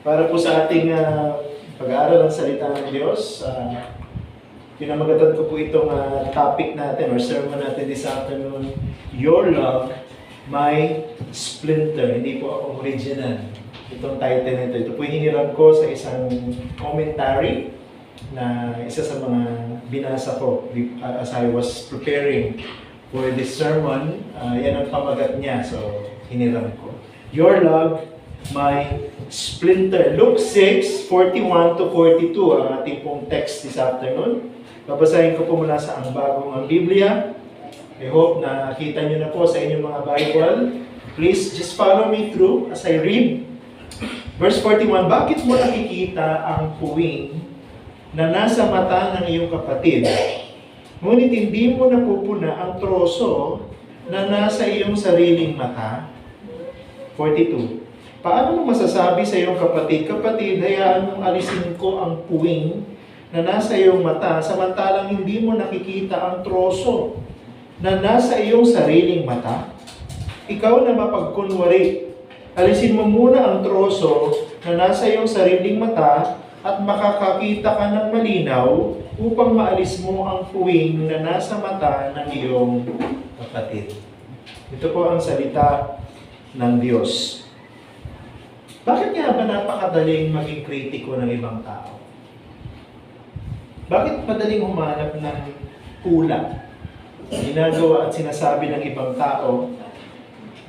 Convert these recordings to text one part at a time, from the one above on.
Para po sa ating pag-aaral ng salita ng Diyos, pinamagatan ko po itong topic natin or sermon natin this afternoon, Your Love, My Splinter. Hindi po ako original. Itong title nito. Ito po hiniram ko sa isang commentary na isa sa mga binasa ko as I was preparing for this sermon. Yan ang pamagat niya. So, hiniram ko. Your Love, My Splinter. Luke 6:41 to 42 ang ating pong text this afternoon. Babasahin ko po mula sa ang bagong Biblia. I hope na kita nyo na po sa inyong mga Bible. Please just follow me through as I read. Verse 41, bakit mo nakikita ang puwing na nasa mata ng iyong kapatid, ngunit hindi mo napupuna ang troso na nasa iyong sariling mata? 42. Paano mo masasabi sa iyong kapatid, kapatid, hayaan mong alisin ko ang puwing na nasa iyong mata, samantalang hindi mo nakikita ang troso na nasa iyong sariling mata? Ikaw na mapagkunwari, alisin mo muna ang troso na nasa iyong sariling mata at makakakita ka ng malinaw upang maalis mo ang puwing na nasa mata ng iyong kapatid. Ito po ang salita ng Diyos. Bakit nga ba napakadaling maging kritiko ng ibang tao? Bakit madaling humanap ng kulang? Ginagawa at sinasabi ng ibang tao,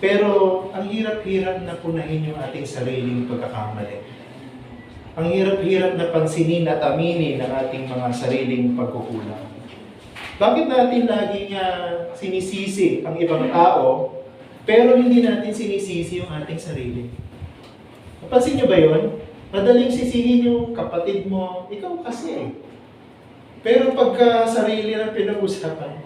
pero ang hirap-hirap na punahin yung ating sariling pagkakamali. Ang hirap-hirap na pansinin at aminin ang ating mga sariling pagkukulang. Bakit natin laging sinisisi ang ibang tao, pero hindi natin sinisisi yung ating sarili? Napansin niyo ba yun? Madaling sisihin yung kapatid mo, ikaw kasi. Pero pagka sarili na pinag-usapan,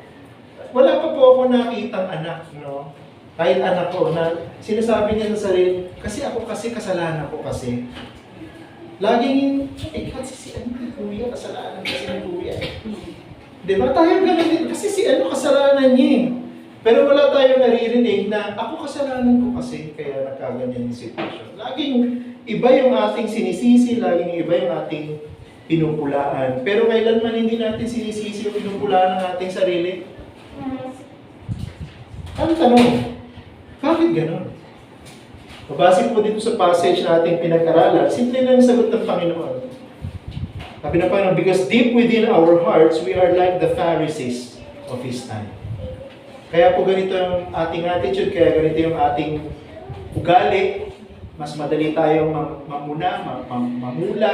wala pa po ako nakitang anak, no? Kahit anak ko, na sinasabi niya sa sarili, kasi ako kasi, kasalanan ko kasi. Laging, kasi si ano ni Kuya, kasalanan kasi ni Kuya. Diba? Tayo ganun din, kasi si ano kasalanan niya eh. Pero wala tayong naririnig na ako kasalanan ko kasi, kaya nagkaganyan yung sitwasyon. Laging iba yung ating sinisisi, laging iba yung ating pinupulaan. Pero kailanman hindi natin sinisisi o pinupulaan ng ating sarili? Ang tanong, bakit ganon? Mabase po dito sa passage na ating pinag-aralan, simple lang yung sagot ng Panginoon. Sabi ng Panginoon, because deep within our hearts, we are like the Pharisees of His time. Kaya po ganito yung ating attitude, kaya ganito yung ating ugali. Mas madali tayong mamula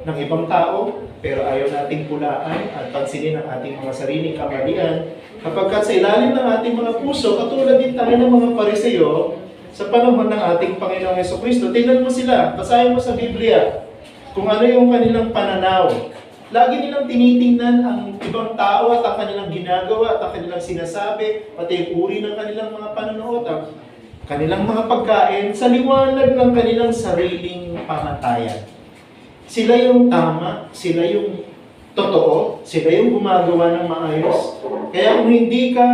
ng ibang tao, pero ayaw nating pulaan at pansinin ang ating mga sariling kamalian. Kapagkat sa ilalim ng ating mga puso, katulad din tayo ng mga Pariseo, sa panahon ng ating Panginoong Jesucristo, tingnan mo sila, basahin mo sa Biblia, kung ano yung kanilang pananaw. Lagi nilang tinitingnan ang ibang tao at ang kanilang ginagawa at ang kanilang sinasabi, pati yung uri ng kanilang mga pananaw at kanilang mga pagkain sa liwanag ng kanilang sariling pamantayan. Sila yung tama, sila yung totoo, sila yung gumagawa ng maayos. Kaya kung hindi ka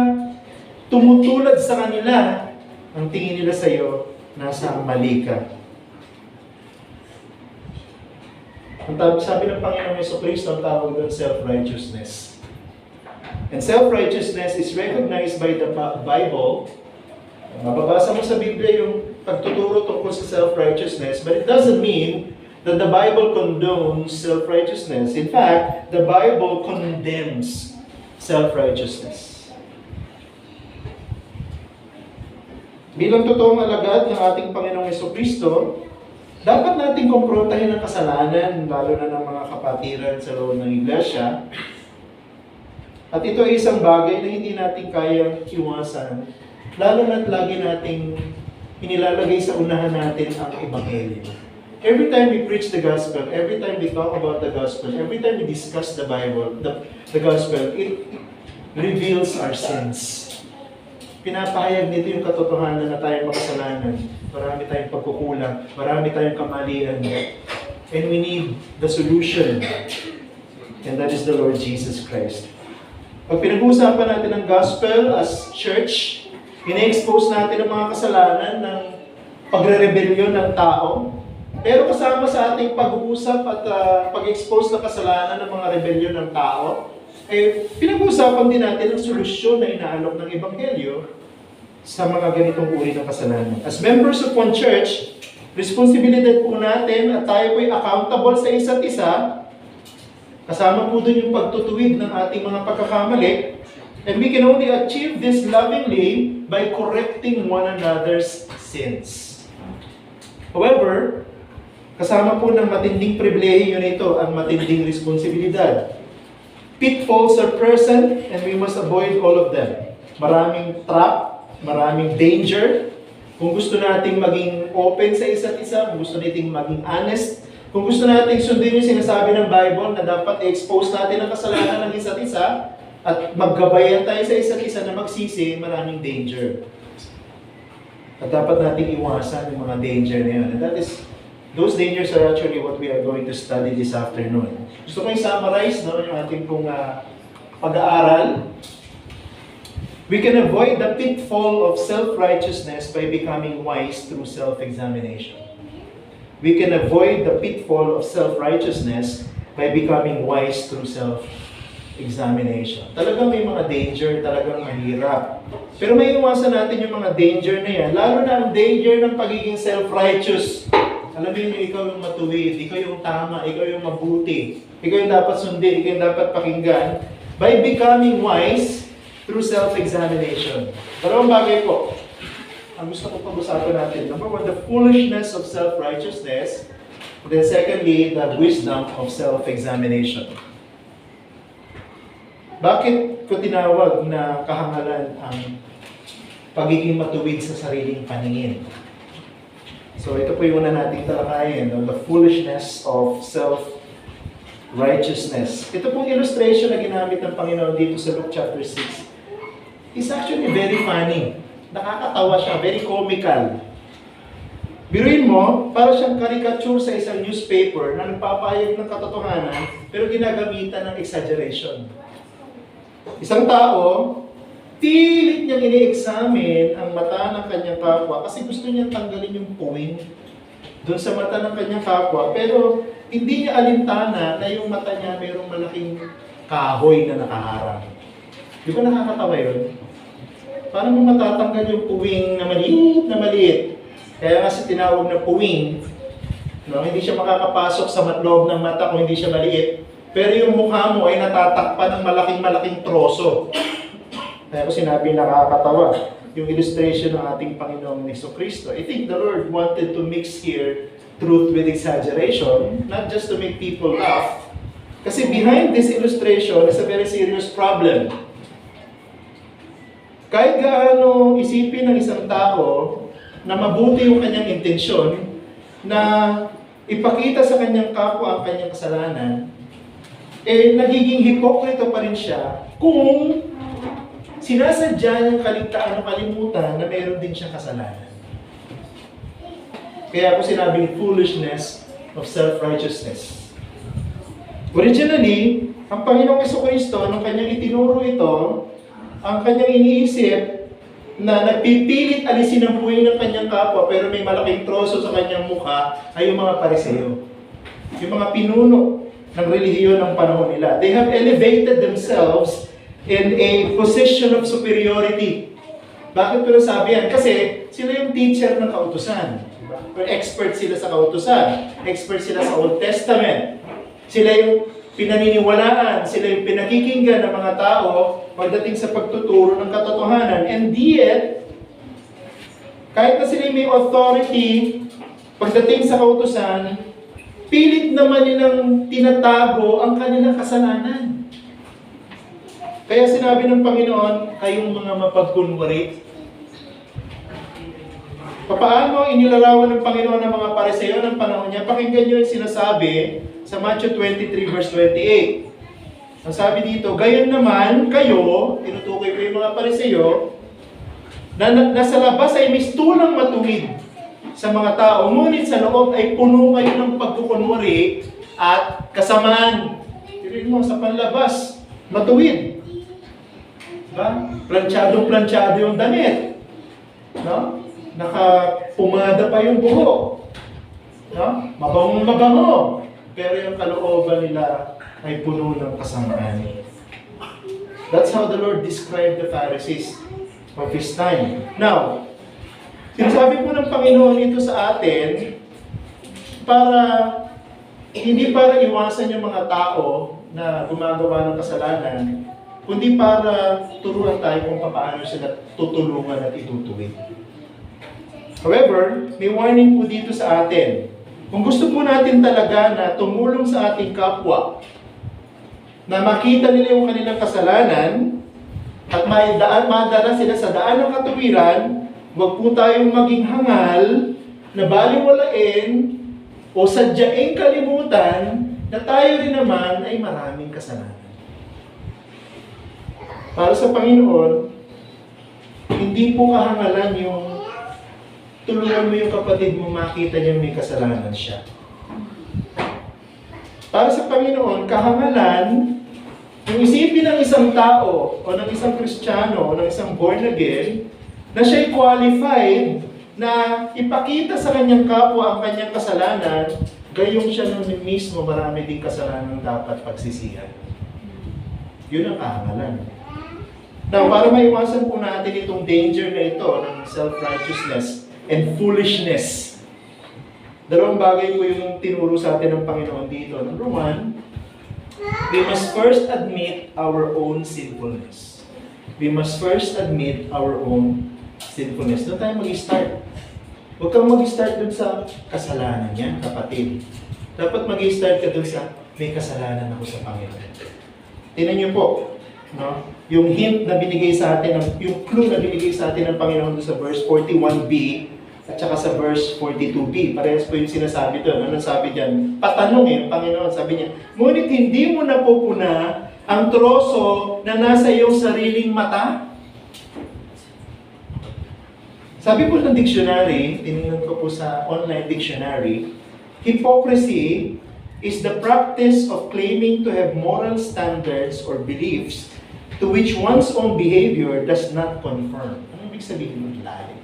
tumutulad sa kanila, ang tingin nila sa iyo, nasa mali ka. Ang sabi ng Panginoong Jesucristo, ang tawag doon, self-righteousness. And self-righteousness is recognized by the Bible. Mababasa mo sa Biblia yung pagtuturo tungkol sa self-righteousness, but it doesn't mean that the Bible condones self-righteousness. In fact, the Bible condemns self-righteousness. Bilang totoong alagad ng ating Panginoong Jesucristo, dapat nating kumprontahin ang kasalanan, lalo na ng mga kapatiran sa loob ng iglesia. At ito ay isang bagay na hindi natin kayang iwasan, lalo na't lagi nating inilalagay sa unahan natin ang Ebanghelyo. Every time we preach the gospel, every time we talk about the gospel, every time we discuss the Bible, the gospel, it reveals our sins. Pinapahayag nito yung katotohanan na tayo makasalanan. Marami tayong pagkukulang, marami tayong kamalian. And we need the solution. And that is the Lord Jesus Christ. Pag pinag-uusapan natin ang gospel as church, ina-expose natin ang mga kasalanan ng pagre-rebellion ng tao. Pero kasama sa ating pag-uusap at pag-expose ng kasalanan ng mga rebellion ng tao, pinag-uusapan din natin ang solusyon na inaalok ng Ebanghelyo sa mga ganitong uri ng kasalanan. As members of one church, responsibilidad po natin at tayo po'y accountable sa isa't isa. Kasama po dun yung pagtutuwid ng ating mga pagkakamali. And we can only achieve this lovingly by correcting one another's sins. However, kasama po ng matinding pribilehiyo nito ang matinding responsibilidad. Pitfalls are present and we must avoid all of them. Maraming trap, maraming danger. Kung gusto nating maging open sa isa't isa, kung gusto nating maging honest, kung gusto nating sundin yung sinasabi ng Bible na dapat i-expose natin ang kasalanan ng isa't isa at maggabayan tayo sa isa't isa na magsisi, maraming danger. At dapat nating iwasan yung mga danger na yun. And those dangers are actually what we are going to study this afternoon. Gusto ko i-summarize yung ating pag-aaral. We can avoid the pitfall of self-righteousness by becoming wise through self-examination. We can avoid the pitfall of self-righteousness by becoming wise through self-examination. Talagang may mga danger, talagang mahirap. Pero may iwasan natin yung mga danger na yan, lalo na ang danger ng pagiging self-righteous. Alam mo ikaw yung matuwid, ikaw yung tama, ikaw yung mabuti, ikaw yung dapat sundin, ikaw yung dapat pakinggan, by becoming wise through self-examination. Dalawang bagay po ang gusto ko pag-usapan natin. Number one, the foolishness of self-righteousness. And then secondly, the wisdom of self-examination. Bakit ko tinawag na kahangalan ang pagiging matuwid sa sariling paningin? So ito po yung una nating talakayin, the foolishness of self-righteousness. Ito pong illustration na ginamit ng Panginoon dito sa Luke chapter 6 is actually very funny. Nakakatawa siya, very comical. Biruin mo, para siyang caricature sa isang newspaper na nagpapahayag ng katotohanan pero ginagamitan ng exaggeration. Isang tao, pilit niyang ini-examine ang mata ng kanyang kapwa kasi gusto niyang tanggalin yung puwing doon sa mata ng kanyang kapwa, pero hindi niya alintana na yung mata niya mayroong malaking kahoy na nakaharang. Di ba nakakatawa yun? Paano mo matatanggal yung puwing na maliit? Kaya kasi tinawag na puwing, no? Hindi siya makakapasok sa loob ng mata kung hindi siya maliit, pero yung mukha mo ay natatakpan ng malaking troso. Kaya ko sinabi nakakatawa yung illustration ng ating Panginoong Jesucristo. I think the Lord wanted to mix here truth with exaggeration, not just to make people laugh. Kasi behind this illustration is a very serious problem. Kahit gaano isipin ng isang tao na mabuti yung kanyang intensyon na ipakita sa kanyang kapwa ang kanyang kasalanan, nagiging hipokrito pa rin siya kung sinasadya niyang kaligtaan o kalimutan na mayroon din siyang kasalanan. Kaya ako sinabing foolishness of self-righteousness. Originally, ang Panginoong Jesucristo, nung kanyang itinuro ito, ang kanyang iniisip na nagpipilit alisin ang puwing ng kanyang kapwa pero may malaking troso sa kanyang mukha ay yung mga Pariseo. Yung mga pinuno ng relihiyon ng panahon nila. They have elevated themselves in a position of superiority. Bakit ko nasabi yan? Kasi sila yung teacher ng kautusan. Diba? Expert sila sa kautusan. Expert sila sa Old Testament. Sila yung pinaniniwalaan. Sila yung pinakikinggan ng mga tao pagdating sa pagtuturo ng katotohanan. And yet, kahit na sila may authority pagdating sa kautusan, pilit naman nilang tinatago ang kanilang kasalanan. Kaya sinabi ng Panginoon, kayong mga mapagkunwari. Paano inilarawan ng Panginoon ng mga Pariseo ng panahon niya? Pakinggan niyo yung sinasabi sa Matthew 23 verse 28. Ang sabi dito, gayon naman kayo, tinutukoy ko yung mga Pariseo, na nasa labas ay mistulang matuwid sa mga tao, ngunit sa loob ay puno kayo ng pagkukunwari at kasamaan. Tignan mo, sa panlabas, matuwid. Diba? Planchado yung damit. No? Nakapumada pa yung buhok. No? Mabangong-mabango. Pero yung kalooban nila ay puno ng kasamaan. That's how the Lord described the Pharisees of His time. Now, sinasabi po ng Panginoon ito sa atin hindi para iwasan yung mga tao na gumagawa ng kasalanan, kundi para turuan tayo kung paano sila tutulungan at itutuwid. However, may warning po dito sa atin. Kung gusto po natin talaga na tumulong sa ating kapwa, na makita nila yung kanilang kasalanan, at madala sila sa daan ng katuwiran, huwag po tayong maging hangal, na baliwalain, o sadyaing kalimutan, na tayo rin naman ay maraming kasalanan. Para sa Panginoon, hindi po kahangalan yung tulungan mo yung kapatid mo makita niya may kasalanan siya. Para sa Panginoon, kahangalan, yung isipin ng isang tao, o ng isang Kristiyano, o ng isang born again, na siya'y qualified na ipakita sa kanyang kapwa ang kanyang kasalanan, gayong siya nung mismo marami ding kasalanan dapat pagsisihan. Yun ang kahangalan. Now, para maiwasan po natin itong danger na ito ng self-righteousness and foolishness, dalawang bagay po yung tinuro sa atin ng Panginoon dito. Number one, we must first admit our own sinfulness. We must first admit our own sinfulness. Doon tayo mag-start. Huwag kang mag-start dun sa kasalanan niya, kapatid. Dapat mag-start ka dun sa may kasalanan ako sa Panginoon. Tingnan niyo po, no? Yung hint na binigay sa atin, yung clue na binigay sa atin ng Panginoon sa verse 41b at saka sa verse 42b. Parehas po yung sinasabi doon. Ano sabi diyan? Patanong ang Panginoon. Sabi niya, ngunit hindi mo napupuna ang troso na nasa iyong sariling mata? Sabi po ng dictionary, tinignan ko po sa online dictionary, hypocrisy is the practice of claiming to have moral standards or beliefs to which one's own behavior does not conform. Ano ibig sabihin ng lalim?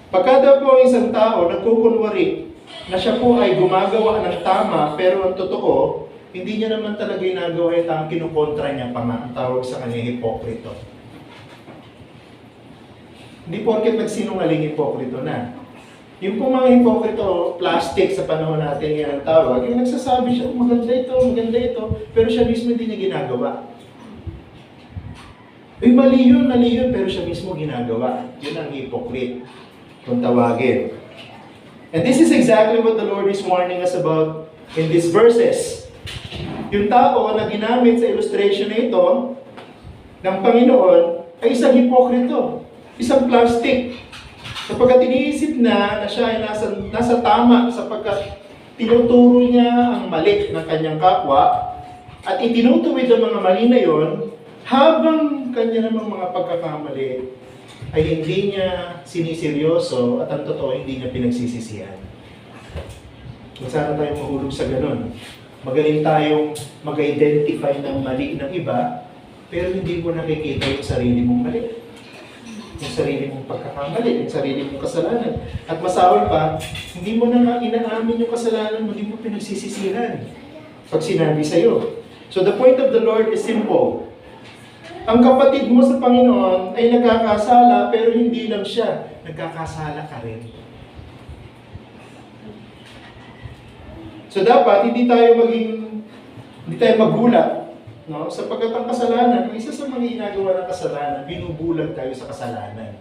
Pagka daw po ang isang tao nagkukunwari na siya po ay gumagawa ng tama, pero ang totoo, hindi niya naman talaga ginagawa ito, ang kinukontra niya pa nga, ang tawag sa kanya hipokrito. Hindi porket nagsinungaling hipokrito na. Yung pong mga hipokrito, plastic sa panahon natin yan ang tawag, yung nagsasabi siya, maganda ito, pero siya mismo hindi niya ginagawa. Mali yun, pero siya mismo ginagawa. Yun ang hypocrite, kung tawagin. And this is exactly what the Lord is warning us about in these verses. Yung tao na ginamit sa illustration na ito, ng Panginoon, ay isang hipokrito, isang plastic. Sapagkat iniisip na siya ay nasa tama, sapagkat tinuturo niya ang mali ng kanyang kapwa, at itinutuwid ang mga mali na yon, habang kanya namang mga pagkakamali ay hindi niya siniseryoso at ang totoo hindi niya pinagsisisihan. Sana tayong mahulog sa ganun. Magaling tayong mag-identify ng mali ng iba, pero hindi mo nakikita yung sarili mong mali. Yung sarili mong pagkakamali, yung sarili mong kasalanan. At masawal pa, hindi mo na nga inaamin yung kasalanan mo, hindi mo pinagsisisihan pag sinabi sa'yo. So the point of the Lord is simple. Ang kapatid mo sa Panginoon ay nagkakasala, pero hindi lang siya. Nagkakasala ka rin. So dapat, hindi tayo magulat. No? Sapagkat ang kasalanan, isa sa mga ginagawa ng kasalanan, binubulag tayo sa kasalanan.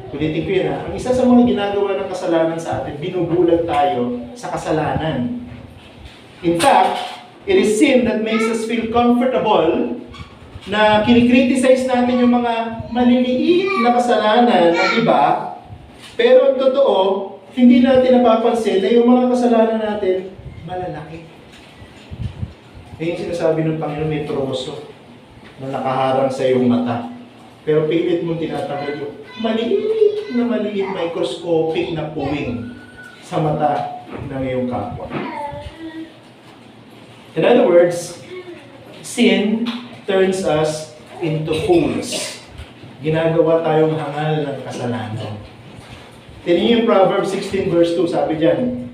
Ulitin ko yun ha. Ang isa sa mga ginagawa ng kasalanan sa atin, binubulag tayo sa kasalanan. In fact, it is sin that makes us feel comfortable na kinikriticize natin yung mga maliliit na kasalanan ng iba, pero ang totoo, hindi natin napapansin na yung mga kasalanan natin malalaki. Yung sinasabi ng Panginoon, may troso na nakaharang sa iyong mata. Pero pilit mong tinatanggal yung maliit, microscopic na puwing sa mata ng iyong kapwa. In other words, sin turns us into fools. Ginagawa tayong hangal ng kasalanan. Tingnan niyo yung Proverbs 16 verse 2, sabi diyan,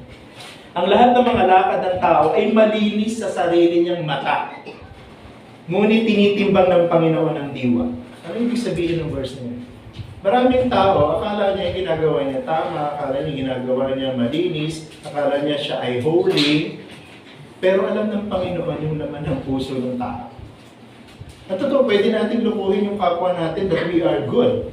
ang lahat ng mga lakad ng tao ay malinis sa sarili niyang mata. Ngunit tinitimbang ng Panginoon ang diwa. Ano ibig sabihin ng verse na yun? Maraming tao, akala niya yung ginagawa niya tama, akala niya ginagawa niya malinis, akala niya siya ay holy, pero alam ng Panginoon yung laman ng puso ng tao. At totoo, pwede natin lukuhin yung kapwa natin that we are good.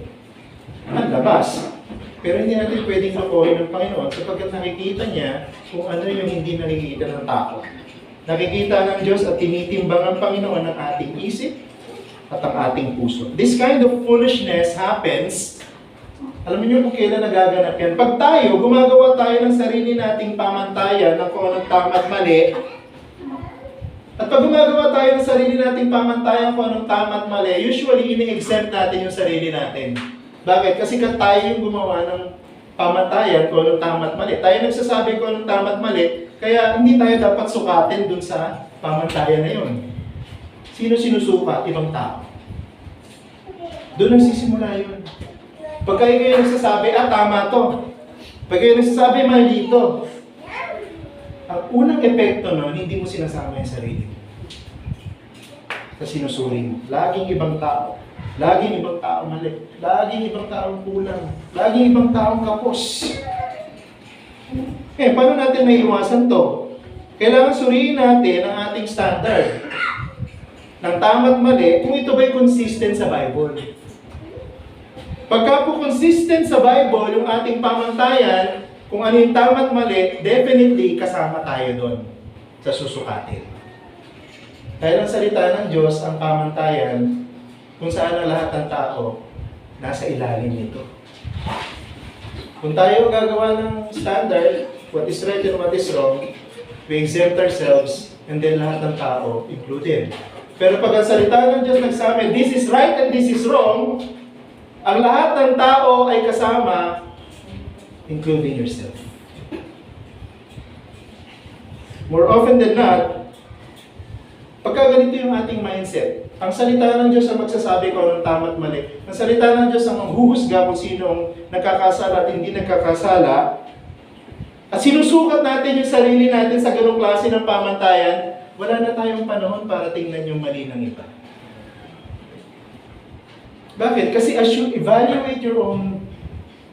Ang labas. Pero hindi natin pwedeng lukuhin ng Panginoon sapagkat nakikita niya kung ano yung hindi nakikita ng tao. Nakikita ng Diyos at tinitimbang ang Panginoon ang ating isip at ang ating puso. This kind of foolishness happens, alam niyo kung kailan nagaganap yan. Pag tayo, gumagawa tayo ng sarili nating pamantayan ng kung anong tama at mali, at pag gumagawa tayo ng sarili nating pamantayan kung anong tama at mali, usually ini-exempt natin yung sarili natin. Bakit? Kasi tayo yung gumawa ng pamantayan kung anong tama at mali. Tayo nagsasabi kung anong tama at mali, kaya hindi tayo dapat sukatin dun sa pamantayan na yun. Sino sinusukat? Ibang tao. Doon nagsisimula yun. Pag kayo nagsasabi, tama to. Pag kayo nagsasabi, mali to. Ang unang epekto nun, hindi mo sinasama yung sarili mo. Sa sinusuri mo. Laging ibang tao. Laging ibang tao mali. Laging ibang taong kulang. Laging ibang taong kapos. Paano natin may iwasan to? Kailangan suriin natin ang ating standard ng tama at mali kung ito ba'y consistent sa Bible. Pagka po consistent sa Bible yung ating pamantayan, kung ano yung tama at mali, definitely kasama tayo doon sa susukatin. Dahil ang salita ng Diyos, ang pamantayan, kung saan ang lahat ng tao, nasa ilalim nito. Kung tayo gagawa ng standard, what is right and what is wrong, we exempt ourselves, and then lahat ng tao included. Pero pag ang salita ng Diyos nagsabi, this is right and this is wrong, ang lahat ng tao ay kasama, including yourself. More often than not, pagka ganito yung ating mindset, ang salita ng Diyos ang magsasabi kung anong tama at mali. Ang salita ng Diyos ang manghuhusga kung sino ang nagkakasala at hindi nagkakasala. At sinusukat natin yung sarili natin sa ganong klase ng pamantayan, wala na tayong panahon para tingnan yung mali ng iba. Bakit? Kasi as you evaluate your own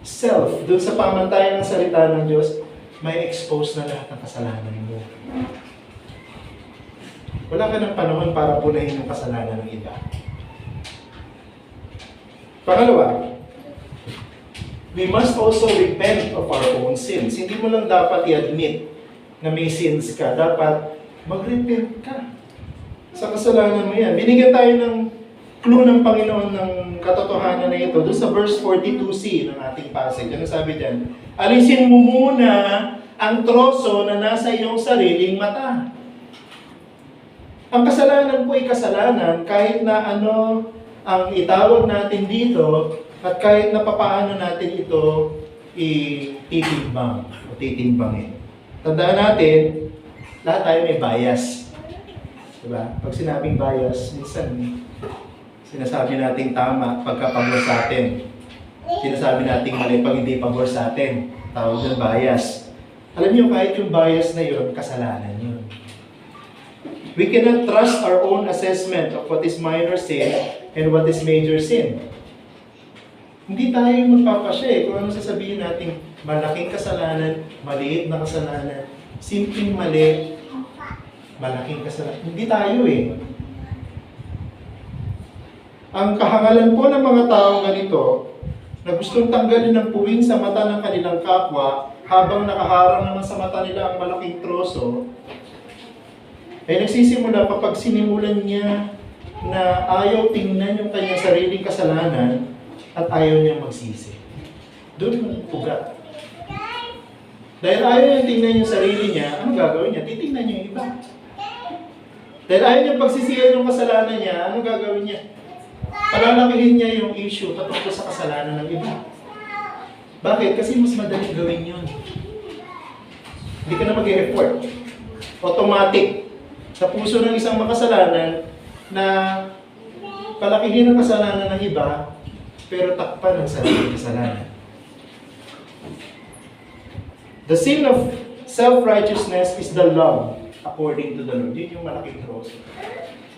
self doon sa pamantayan ng salita ng Diyos, may expose na lahat ng kasalanan mo. Wala ka ng panahon para punahin yung kasalanan ng iba. Pangalawa, we must also repent of our own sins. Hindi mo lang dapat i-admit na may sins ka. Dapat mag-repent ka sa kasalanan mo yan. Binigyan tayo ng clue ng Panginoon ng katotohanan na ito doon sa verse 42c ng ating passage. Ano sabi dyan? Alisin mo muna ang troso na nasa iyong sariling mata. Ang kasalanan po ay kasalanan kahit na ano ang itawag natin dito at kahit na papaano natin ito ititimbang o titimbangin. Tandaan natin, lahat tayo may bias. Diba? Pag sinabing bias, minsan sinasabi nating tama pagka pabor sa atin. Sinasabi nating mali pag hindi pabor sa atin. Tawag ng bias. Alam niyo, kahit yung bias na yun, kasalanan yun. We cannot trust our own assessment of what is minor sin and what is major sin. Hindi tayo yung magpapasya kung ano sasabihin natin malaking kasalanan, maliit na kasalanan, simpleng mali, malaking kasalanan. Hindi tayo Ang kahangalan po ng mga taong ganito na gustong tanggalin ng puwing sa mata ng kanilang kapwa habang nakaharang naman sa mata nila ang malaking troso, ay nagsisimula kapag sinimulan niya na ayaw tingnan yung kanyang sariling kasalanan at ayaw niya magsisi. Doon yung pugat. Dahil ayaw niya tingnan yung sarili niya, ano gagawin niya? Titingnan niya yung iba. Dahil ayaw niya pagsisihan yung kasalanan niya, ano gagawin niya? Palalakihin niya yung issue patungkol sa kasalanan ng iba. Bakit? Kasi mas madaling gawin yun. Hindi ka na mag-e-effort. Automatic. Sa puso ng isang makasalanan na palakihin ang kasalanan ng iba, pero takpan ang sariling kasalanan. The sin of self-righteousness is the love according to the Lord. Yun yung malaking cross.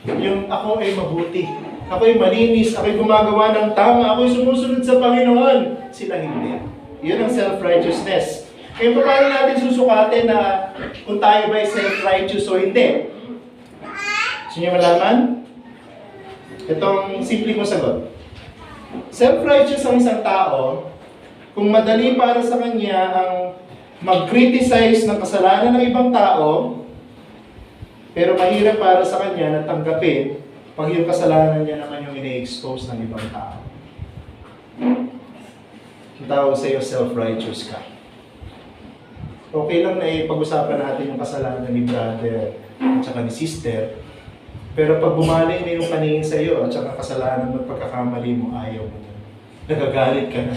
Yung ako ay mabuti, ako ay malinis, ako ay gumagawa ng tama, ako ay sumusunod sa Panginoon. Sila hindi. Yun ang self-righteousness. Kaya paano natin susukatin na kung tayo ba ay self-righteous o hindi? Gusto niyo malaman? Itong simple kong sagot. Self-righteous ang isang tao kung madali para sa kanya ang mag-criticize ng kasalanan ng ibang tao, pero mahirap para sa kanya na tanggapin pag yung kasalanan niya naman yung ini-expose ng ibang tao. Ang tawag sa iyo, self-righteous ka. Okay lang na pag-usapan natin yung kasalanan ni brother at saka ni sister, pero pag bumalik na yung paningin sa iyo at saka kasalanan mo at pagkakamali mo, ayaw mo na. Nagagalit ka na.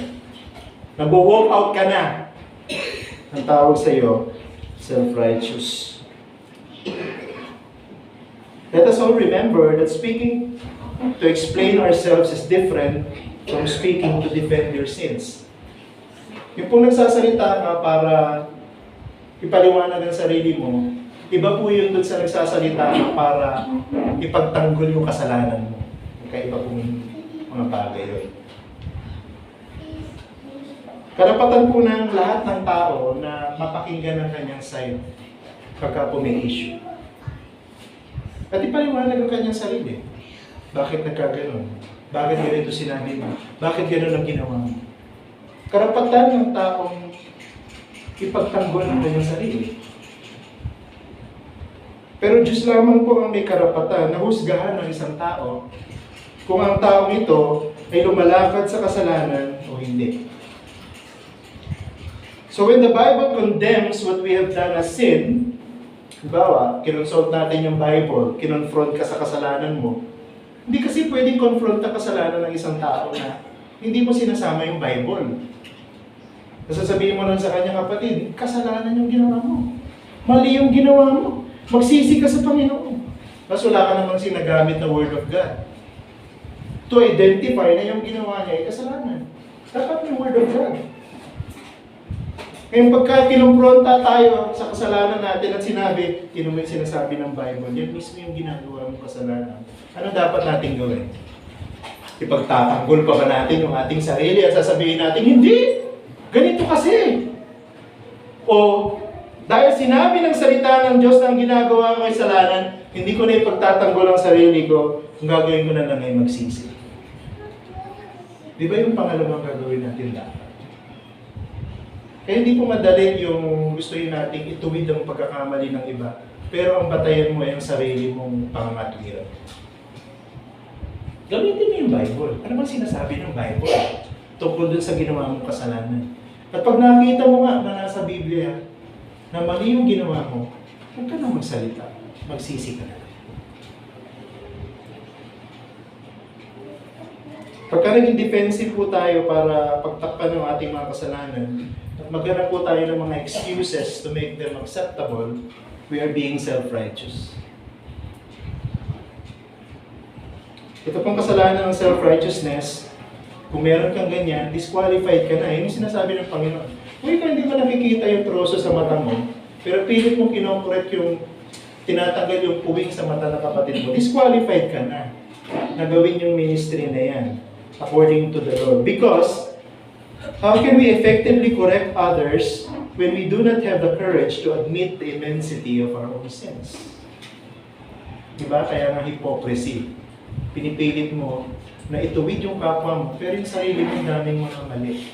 Nag-walk out ka na. Ang tawag sa iyo, self-righteous. Let us all remember that speaking to explain ourselves is different from speaking to defend your sins. Yung pong nagsasalita ka para ipaliwanag ang sarili mo, iba po yun doon sa nagsasalita ka para ipagtanggol yung kasalanan mo. Kaya iba pong mga bagay yun. Karapatan po ng lahat ng tao na mapakinggan ang kanyang side pagka po may issue. At ipaliwanag ang kanyang sarili. Bakit nagkaganon? Bakit ganito sinabi mo? Bakit ganon ang ginawa mo? Karapatan ng taong ipagtanggol ang kanyang sarili. Pero Diyos lamang po ang may karapatan na husgahan ng isang tao kung ang taong ito ay lumalakad sa kasalanan o hindi. So when the Bible condemns what we have done as sin, halimbawa, kinonsult natin yung Bible, kinonfront ka sa kasalanan mo, hindi kasi pwedeng confront ang kasalanan ng isang tao na hindi mo sinasama yung Bible. Sasabihin mo lang sa kanya, kapatid, kasalanan yung ginawa mo. Mali yung ginawa mo. Magsisi ka sa Panginoon. Mas wala ka namang sinagamit na Word of God to identify na yung ginawa niya ay kasalanan. Dapat may Word of God. Ngayon pagka kinumpronta tayo sa kasalanan natin at sinabi, yun yung sinasabi ng Bible, yan mismo yung ginagawa mong kasalanan. Ano dapat natin gawin? Ipagtatanggol pa ba natin yung ating sarili at sasabihin natin, hindi! Ganito kasi! O, dahil sinabi ng salita ng Diyos na ang ginagawa ko ay kasalanan, hindi ko na ipagtatanggol ang sarili ko, kung gagawin ko na lang ay magsisi. Di ba yung pangalawang gagawin natin dapat? Kaya hindi po madali yung gusto yun nating ituwid ang pagkakamali ng iba. Pero ang batayan mo ay ang sarili mong pangatwiran. Gamitin mo yung Bible. Ano bang sinasabi ng Bible? Tungkol dun sa ginawa mong kasalanan. At pag nakita mo nga na nasa Biblia na mali yung ginawa mo, huwag ka na magsalita. Magsisi ka na. Pagka naging defensive po tayo para pagtakpan ng ating mga kasalanan, at maghanap po tayo ng mga excuses to make them acceptable, we are being self-righteous. Ito pong kasalanan ng self-righteousness, kung meron kang ganyan, disqualified ka na. Yun yung sinasabi ng Panginoon. Kung ikaw hindi mo nakikita yung troso sa mata mo, pero pilit mong kinokorek yung tinatanggal yung puwing sa mata ng kapatid mo, disqualified ka na na gawin yung ministry na yan according to the Lord. Because how can we effectively correct others when we do not have the courage to admit the immensity of our own sins? Diba? Kaya nga hypocrisy. Pinipilit mo na ituwid yung kapwa mo, pero yung sarili mo daming mga mali.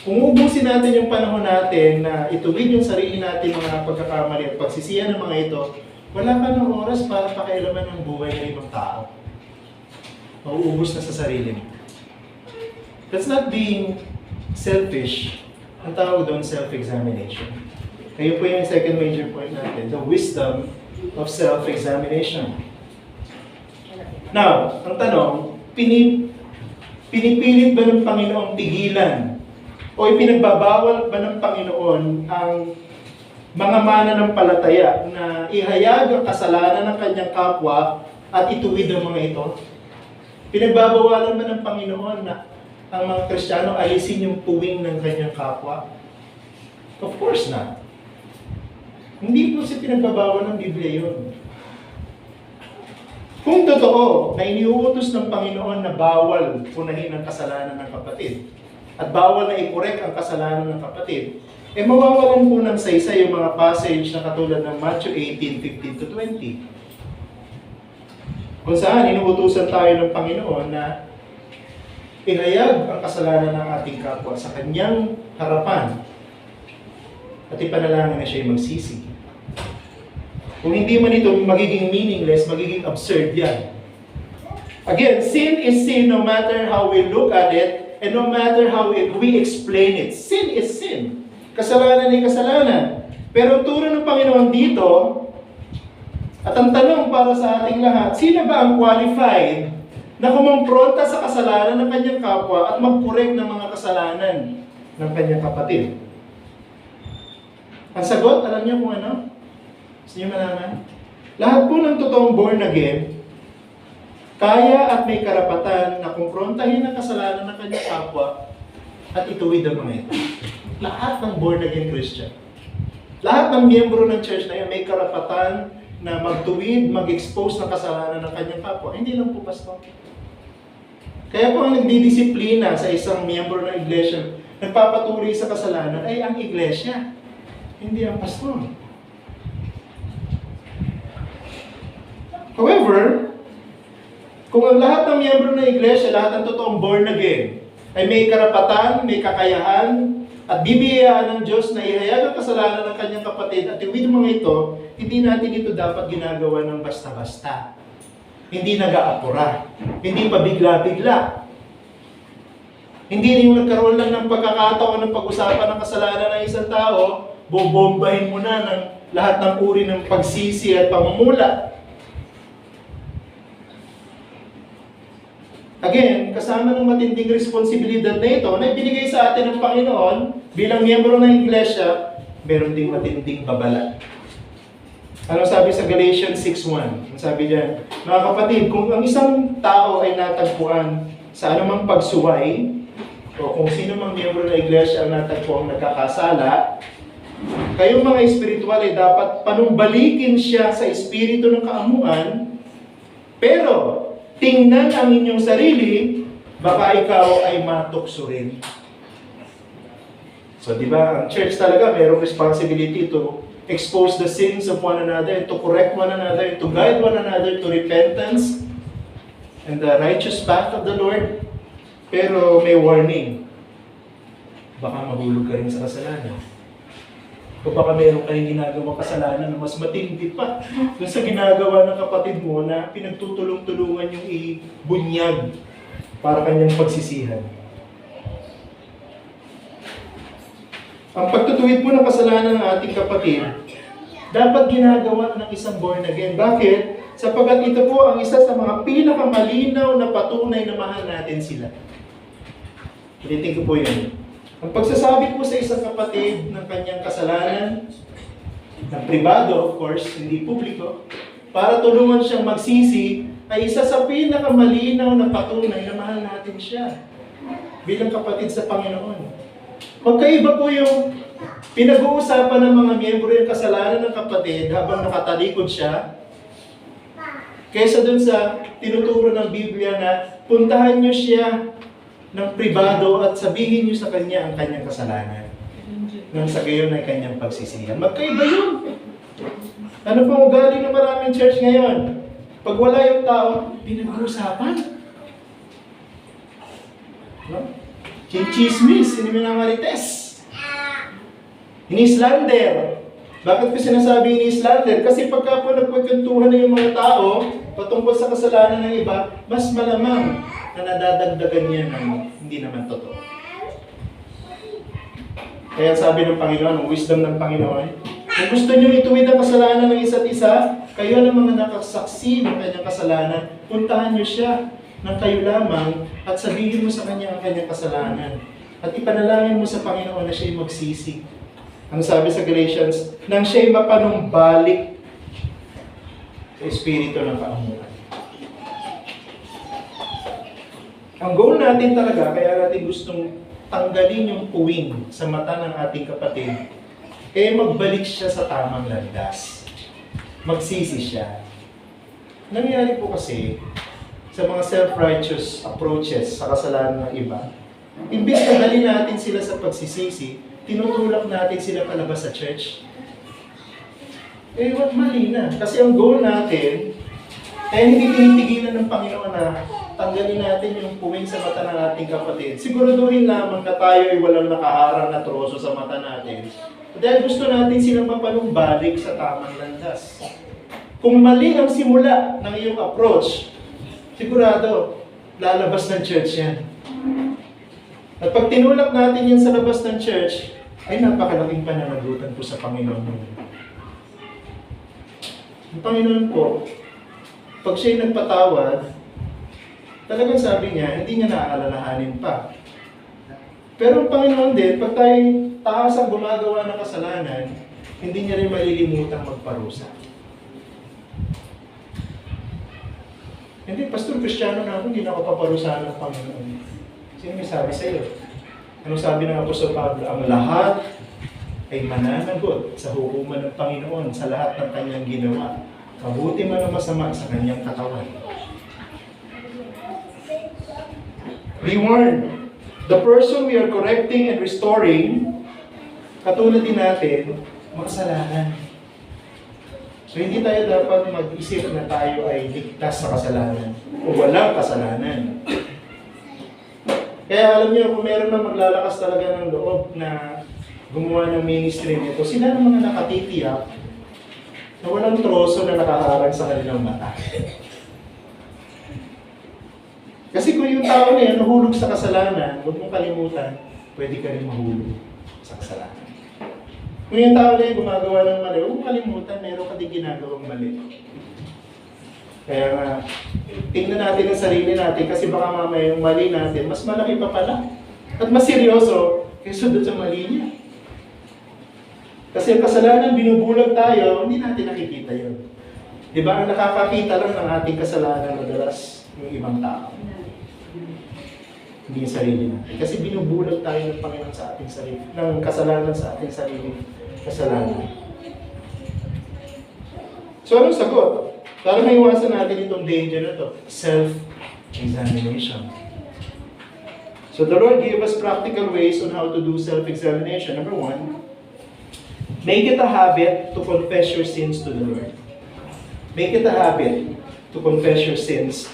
Kung ubusin natin yung panahon natin na ituwid yung sarili natin mga pagkakamali at pagsisiyan ng mga ito, wala ka ng oras para pakialaman ng buhay ng ibang tao. Mauubos na sa sarili mo. That's not being selfish. Ang tawag doon, self-examination. Kayo po yung second major point natin, the wisdom of self-examination. Now, ang tanong, pinipilit ba ng Panginoon pigilan o ipinagbabawal ba ng Panginoon ang mga mananampalataya na ihayag ang kasalanan ng kanyang kapwa at ituwid ang mga ito? Pinagbabawalan ba ng Panginoon na ang mga Kristiyano alisin yung tuwing ng kanyang kapwa? Of course not. Hindi po si pinagbabawal ng Biblia yun. Kung totoo na iniuutos ng Panginoon na bawal punahin ang kasalanan ng kapatid at bawal na i-correct ang kasalanan ng kapatid, mawawalan po ng saysay yung mga passage na katulad ng Matthew 18:15-20. Kung saan inuutusan tayo ng Panginoon na ihayag ang kasalanan ng ating kapwa sa kanyang harapan at ipanalangin na siya'y magsisi. Kung hindi man ito magiging meaningless, magiging absurd yan. Again, sin is sin no matter how we look at it and no matter how we explain it. Sin is sin. Kasalanan ay kasalanan. Pero turo ng Panginoon dito, at ang tanong para sa ating lahat, sino ba ang qualified na kumompronta sa kasalanan ng kanyang kapwa at mag-correct ng mga kasalanan ng kanyang kapatid? Ang sagot, alam niyo kung ano? Gusto niyo malaman? Lahat po ng totoong born again, kaya at may karapatan na kumprontahin ang kasalanan ng kanyang kapwa at ituwid ang mga ito. Lahat ng born again Christian. Lahat ng miyembro ng church na yun may karapatan na magtuwid, mag-expose ng kasalanan ng kanyang kapwa. Hindi lang po pastor. Kaya po ang nagdidisiplina sa isang miyembro ng iglesia, nagpapatuloy sa kasalanan, ay ang iglesia. Hindi ang pastor. However, kung ang lahat ng miyembro ng iglesia, lahat ng totoong born again, ay may karapatan, may kakayahan, at bibiyayaan ng Diyos na ihayag ang kasalanan ng kanyang kapatid at iwid mga ito, hindi natin ito dapat ginagawa ng basta-basta. Hindi nag-aapura. Hindi pa bigla-bigla. Hindi yung nagkaroon lang ng pagkakataon ng pag-usapan ng kasalanan ng isang tao, bobombahin mo na ng lahat ng uri ng pagsisi at pamumula. Again, kasama ng matinding responsibilidad na ito na ibinigay sa atin ng Panginoon bilang miyembro ng iglesia, meron ding matinding babala. Ano sabi sa Galatians 6:1? Ang sabi diyan, mga kapatid, kung ang isang tao ay natagpuan sa anumang pagsuway, o kung sino mang miyembro ng iglesia ang natagpuan nagkakasala, kayong mga espiritual ay dapat panumbalikin siya sa espiritu ng kaamuan, pero tingnan ang inyong sarili, baka ikaw ay matukso rin. So, di ba, ang church talaga mayroong responsibility to expose the sins of one another, to correct one another, to guide one another to repentance and the righteous path of the Lord. Pero may warning. Baka mahulog ka rin sa kasalanan. O baka meron kayong ginagawang kasalanan na mas matindi pa dun sa ginagawa ng kapatid mo na pinagtutulong-tulungan yung ibunyag para kanyang pagsisihan. Ang pagtutuwid po ng kasalanan ng ating kapatid, dapat ginagawa ng isang born again. Bakit? Sapagkat ito po ang isa sa mga pinakamalinaw na patunay na mahal natin sila. Ulitin ko po yun. Ang pagsasabi po sa isang kapatid ng kanyang kasalanan, na pribado of course, hindi publiko, para tulungan siyang magsisi, ay isa sa pinakamalinaw na patunay na mahal natin siya bilang kapatid sa Panginoon. Magkaiba po yung pinag-uusapan ng mga miyembro yung kasalanan ng kapatid habang nakatalikod siya, kaysa dun sa tinuturo ng Biblia na puntahan niyo siya ng pribado at sabihin niyo sa kanya ang kanyang kasalanan. Nang sa gayon ay kanyang pagsisihan. Magkaiba yun. Ano pong ugali ng maraming church ngayon? Pag wala yung tao, pinag-uusapan. No? Chinchismis, iniminamarites. Inislander. Bakit ko sinasabi inislander? Kasi pagka po nagpagkantuhan na yung mga tao patungkol sa kasalanan ng iba, mas malamang na nadadagdagan niya ng hindi naman totoo. Kaya sabi ng Panginoon, ang wisdom ng Panginoon, kung gusto niyo ituwid ang kasalanan ng isa't isa, kayo ng mga nakasaksi ng kanyang kasalanan, puntahan niyo siya ng kayo lamang at sabihin mo sa kanya ang kanyang kasalanan. At ipanalangin mo sa Panginoon na siya'y magsisi. Ang sabi sa Galatians, nang siya'y mapanumbalik sa espiritu ng kaamuan. Ang goal natin talaga, kaya natin gustong tanggalin yung puwing sa mata ng ating kapatid, magbalik siya sa tamang landas. Magsisi siya. Nangyayari po kasi, sa mga self-righteous approaches sa kasalanan ng iba, imbis na dali natin sila sa pagsisisi, tinutulak natin sila palabas sa church. Mali na. Kasi ang goal natin, hindi tinitigilan ng Panginoon na tanggalin natin yung puwing sa mata ng ating kapatid. Siguraduhin lamang na tayo ay walang nakaharang na troso sa mata natin. Dahil gusto natin silang mapanumbalik sa tamang landas. Kung mali ang simula ng iyong approach, sigurado, lalabas ng church yan. At pag tinulak natin yan sa labas ng church, ay napakalaking pananagutan po sa Panginoon. Ang Panginoon po, pag siya'y nagpatawad, talagang sabi niya, hindi niya naaalalahanin pa. Pero ang Panginoon din, pag tayo'y tahasang gumagawa ng kasalanan, hindi niya rin malilimutang magparusa. Hindi, Pastor, Kristiyano na ako, hindi na ako paparusahan ng Panginoon. Sino may sabi sa iyo? Anong sabi ng Apostol Pablo? Ang lahat ay mananagot sa hukuman ng Panginoon sa lahat ng kanyang ginawa. Mabuti man o masama sa kanyang katawan. Be warned. The person we are correcting and restoring, katulad din natin, makasalanan. So hindi tayo dapat mag-isip na tayo ay ligtas sa kasalanan o walang kasalanan. Kaya alam niyo, kung meron na maglalakas talaga ng loob na gumawa ng ministry nito, sila ng mga nakatitiyak na walang troso na nakaharang sa kanilang mata. Kasi kung yung tao na yan nahulog sa kasalanan, huwag mong kalimutan, pwede ka rin mahulog sa kasalanan. Kung yung tao na yan gumagawa ng mali, huwag mong kalimutan, meron ka din ginagawang mali. Kaya nga, tingnan natin ang sarili natin kasi baka mamaya yung mali natin, mas malaki pa pala. At mas seryoso kaysa doon sa mali niya. Kasi ang kasalanan, binubulag tayo, hindi natin nakikita yun. Diba? Ang nakakakita lang ng ating kasalanan madalas yung ibang tao. Hindi yung sarili natin. Kasi binubulag tayo ng Panginoon sa ating sarili, ng kasalanan sa ating sarili kasalanan. So anong sagot? Para maiwasan natin itong danger na to, self-examination. So the Lord gave us practical ways on how to do self-examination. Number 1, make it a habit to confess your sins to the Lord. Make it a habit to confess your sins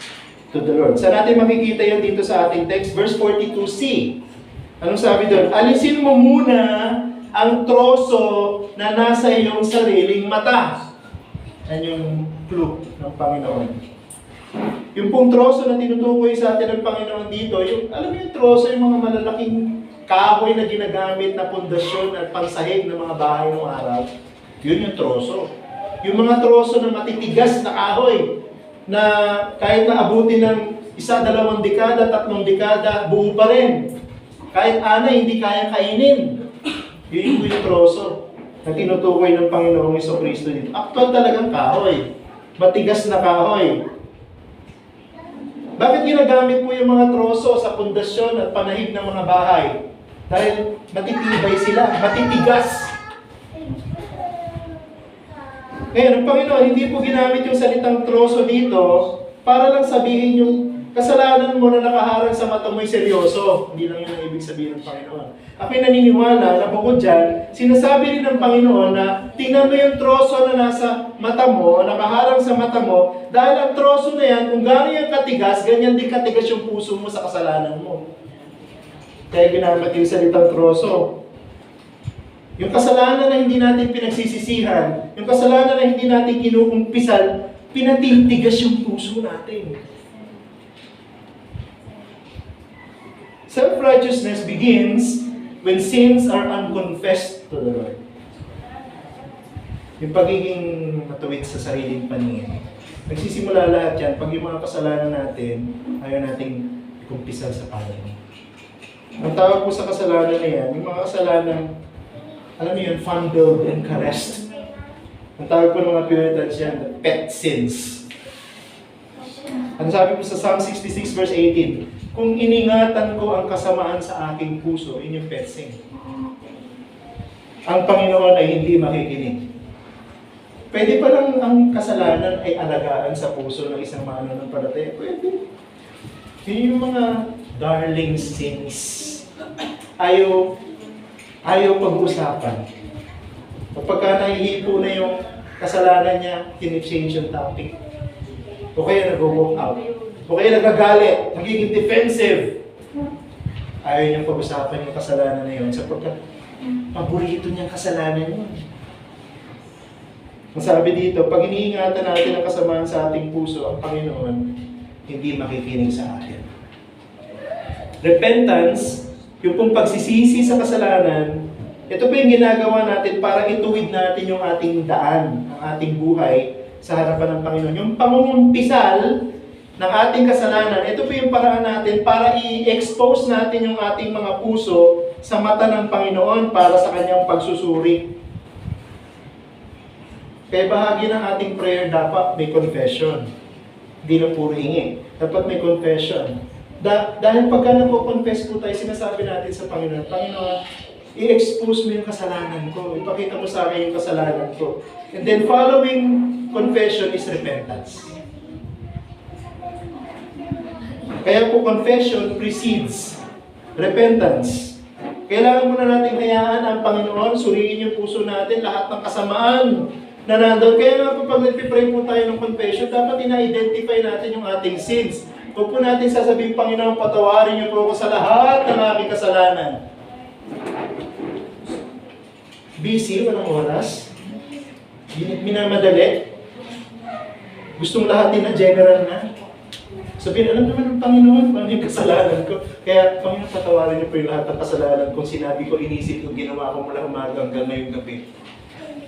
to the Lord. Saan natin makikita yan dito sa ating text? Verse 42c. Anong sabi doon? Alisin mo muna ang troso na nasa iyong sariling mata. Yan yung clue ng Panginoon. Yung pong troso na tinutukoy sa atin ng Panginoon dito, yung, alam mo yung troso, yung mga malalaking kahoy na ginagamit na pundasyon at pangsahig ng mga bahay ng araw, yun yung troso. Yung mga troso na matitigas na kahoy, na kahit na abutin ng 1, 2 dekada, 3 dekada, buo pa rin. Kahit hindi kaya kainin. Yun yung troso na tinutukoy ng Panginoong Jesucristo dito. Actual talagang kahoy. Matigas na kahoy. Bakit ginagamit mo yung mga troso sa pundasyon at panahig ng mga bahay? Dahil matitibay sila, matitigas. Ngayon, ang Panginoon, hindi po ginamit yung salitang troso dito para lang sabihin yung kasalanan mo na nakaharang sa mata mo'y seryoso. Hindi lang yun ang ibig sabihin ng Panginoon. Ako'y naniniwala na bukod dyan, sinasabi rin ng Panginoon na tingnan mo yung troso na nasa mata mo, nakaharang sa mata mo, dahil ang troso na yan, kung gano'n yung katigas, ganyan din katigas yung puso mo sa kasalanan mo. Kaya ginamit yung salitang troso. Yung kasalanan na hindi natin pinagsisisihan, yung kasalanan na hindi natin kinukumpisal, pinatitigas yung puso natin. Self-righteousness begins when sins are unconfessed to the Lord. Yung pagiging matuwid sa sariling paningin. Nagsisimula lahat yan pag yung mga kasalanan natin, ayaw nating ikumpisal sa Panginoon. Ang tawag po sa kasalanan na yan, yung mga kasalanan, alam niyo yun, fondled and caressed. Ang tawag po ng mga Puritans yan, the pet sins. Ang sabi po sa Psalm 66 verse 18, kung iningatan ko ang kasamaan sa aking puso, yun yung pet sin. ang Panginoon ay hindi makikinig. Pwede pa lang ang kasalanan ay alagaan sa puso ng isang mananampalataya. Pwede. Yun yung mga darling sins. Ayaw pag-usapan. Kapag nahihipo na yung kasalanan niya, tinechange yung topic. O kaya nag-walk out. O kaya nagagalit, nagiging defensive. Ayaw niyang pag-usapan yung kasalanan na yun sapagkat paborito niyang kasalanan yun. Ang sabi dito, pag iniingatan natin ang kasamaan sa ating puso, ang Panginoon hindi makikinig sa atin. Repentance, yung pong pagsisisi sa kasalanan, ito po yung ginagawa natin para ituwid natin yung ating daan, ang ating buhay sa harapan ng Panginoon. Yung pangungumpisal ng ating kasalanan, ito po yung paraan natin para i-expose natin yung ating mga puso sa mata ng Panginoon para sa kanyang pagsusuri. Kaya bahagi ng ating prayer dapat may confession. Hindi na puro hingi. Dapat may confession. Dahil pagka nagpo-confess po tayo, sinasabi natin sa Panginoon, Panginoon, i-expose mo yung kasalanan ko. Ipakita mo sa akin yung kasalanan ko. And then following confession is repentance. Kaya po confession precedes repentance. Kailangan muna natin hayaan ang Panginoon, suriin yung puso natin, lahat ng kasamaan na nandun. Kaya nga po pag nagpipray po tayo ng confession, dapat ina-identify natin yung ating sins. Huwag po natin sasabihin, Panginoon, patawarin niyo po ako sa lahat ng aking kasalanan. Busy, walang oras. Minamadali. Gustong lahatin na general na. Sabihin, alam naman ng Panginoon, paano yung kasalanan ko? Kaya, Panginoon, patawarin niyo po yung lahat ng kasalanan kung sinabi ko, inisip ko, ginawa ko mula umaga hanggang ngayong gabi.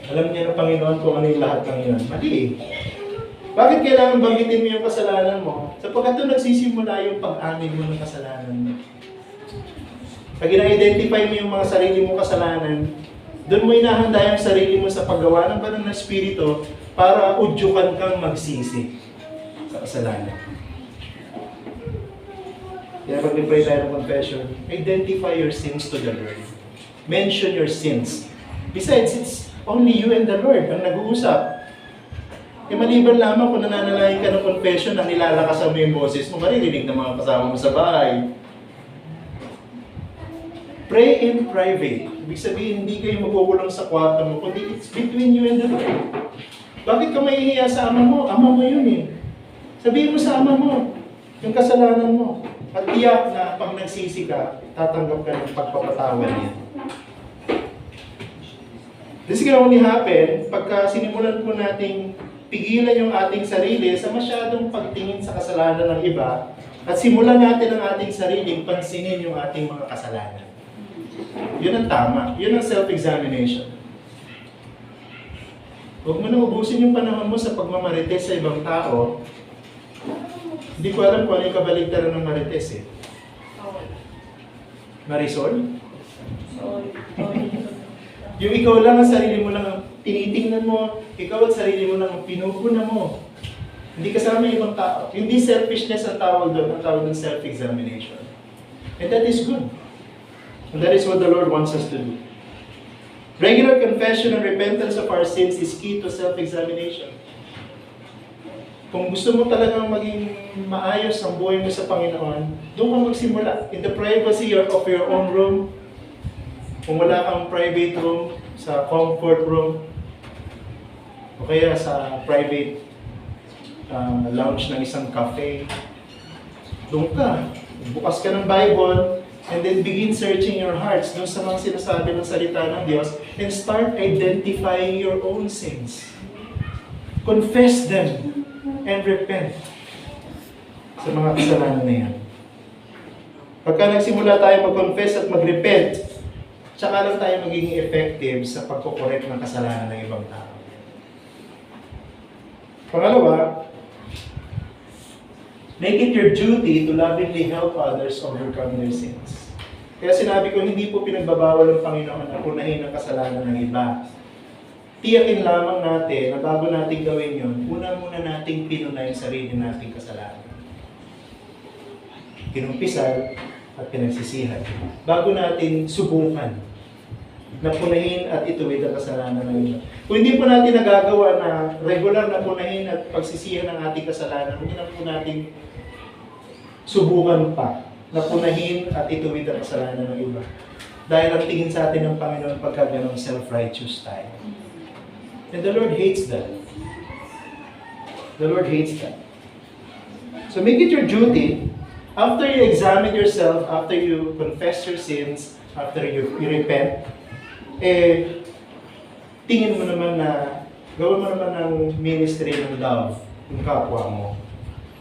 Alam niya ng Panginoon kung ano yung lahat ng yun. Mali. Bakit kailangan banggitin mo yung kasalanan mo? Sapagkat doon nagsisimula yung pag-amin mo ng kasalanan mo. Pag ina-identify mo yung mga sarili mong kasalanan, doon mo inahanda yung sarili mo sa paggawa ng banal na Espiritu para udyukan kang magsisi sa kasalanan. Kaya pag nag-pray tayo ng confession, identify your sins to the Lord. Mention your sins. Besides, it's only you and the Lord ang nag-uusap. E maliban lamang kung nananalahin ka ng confession na nilalakasan mo yung boses mo, maririnig ng mga kasama mo sa bahay. Pray in private. Ibig sabihin, hindi kayo magkukulong sa kwarto mo, kundi it's between you and the Lord. Bakit ka mahihiya sa ama mo? Ama mo yun eh. Sabihin mo sa ama mo yung kasalanan mo. At tiyak na pag nagsisi ka, tatanggap ka ng pagpapatawad niya. This can only happen pagka sinimulan po nating pigilan yung ating sarili sa masyadong pagtingin sa kasalanan ng iba at simulan natin ang ating sariling pansinin yung ating mga kasalanan. Yun ang tama. Yun ang self-examination. Huwag mo nang ubusin yung panahon mo sa pagmamarites sa ibang tao. Hindi ko alam kung ano yung kabaligtaran ng marites eh. Marisol? Yung ikaw lang ang sarili mo lang ang tinitingnan mo, ikaw at sarili mo lang ang pinupuna mo. Hindi kasama yung ibang tao. Hindi selfishness ang tawag doon, ang tawag ng self-examination. And that is good. And that is what the Lord wants us to do. Regular confession and repentance of our sins is key to self-examination. Kung gusto mo talagang maging maayos ang buhay mo sa Panginoon, doon ka magsimula. In the privacy of your own room, kung wala kang private room, sa comfort room, o kaya sa private lounge ng isang cafe, doon ka. Bukas ka ng Bible, and then begin searching your hearts doon sa mga sinasabi ng salita ng Diyos, and start identifying your own sins. Confess them, and repent sa mga kasalanan na yan. Pagka nagsimula tayo mag-confess at mag-repent, tsaka lang tayo magiging effective sa pagkukorek ng kasalanan ng ibang tao. Pangalawa, make it your duty to lovingly help others overcome their sins. Kaya sinabi ko, hindi po pinagbabawal ng Panginoon na punahin ang kasalanan ng iba. Tiyakin lamang natin na bago natin gawin yun, muna nating pinunay ang sarili nating kasalanan. Kinumpisal at pinagsisihan. Bago natin subukan na punahin at ituwid ang kasalanan ng iba. Kung hindi po natin nagagawa na regular na punahin at pagsisihan ng ating kasalanan, hindi na po natin subukan pa na punahin at ituwid ang kasalanan ng iba. Dahil ang tingin sa atin ng Panginoon pagka ganong self-righteous tayo. And the Lord hates that. The Lord hates that. So make it your duty, after you examine yourself, after you confess your sins, after you repent, tingin mo naman na, gawin mo naman ng ministry ng love, yung kapwa mo,